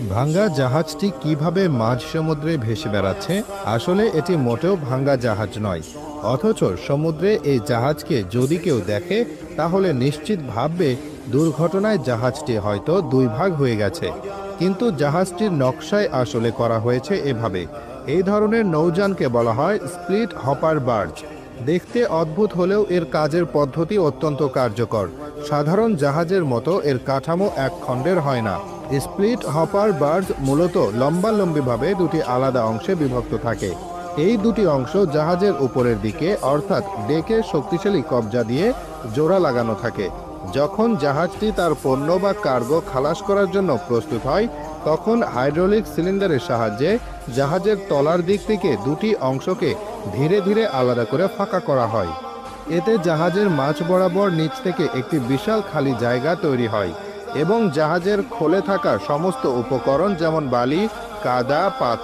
ভাঙ্গা জাহাজটি কিভাবে মাঝ সমুদ্রে ভেসে বেড়াচ্ছে? আসলে এটি মোটেও ভাঙ্গা জাহাজ নয়। অথচ সমুদ্রে এই জাহাজকে যদি কেউ দেখে তাহলে নিশ্চিত ভাববে দুর্ঘটনায় জাহাজটি হয়তো দুই ভাগ হয়ে গেছে। কিন্তু জাহাজটির নকশায় আসলে করা হয়েছে এভাবে। এই ধরনের নৌযানকে বলা হয় স্প্লিট হপার বার্জ। দেখতে অদ্ভুত হলেও এর কাজের পদ্ধতি অত্যন্ত কার্যকর। সাধারণ জাহাজের মতো এর কাঠামো এক খণ্ডের হয় না। স্প্লিট হপার বার্জ মূলত লম্বালম্বিভাবে দুটি আলাদা অংশে বিভক্ত থাকে। এই দুটি অংশ জাহাজের উপরের দিকে অর্থাৎ ডেকে শক্তিশালী কবজা দিয়ে জোড়া লাগানো থাকে। যখন জাহাজটি তার পণ্য বা কার্গো খালাস করার জন্য প্রস্তুত হয়, তখন হাইড্রোলিক সিলিন্ডারের সাহায্যে জাহাজের তলার দিক থেকে দুটি অংশকে ধীরে ধীরে আলাদা করে ফাঁকা করা হয়। এতে জাহাজের মাঝ বরাবর নিচ থেকে একটি বিশাল খালি জায়গা তৈরি হয় এবং জাহাজের খোলে থাকা সমস্ত উপকরণ যেমন বালি, কাদা, পাথর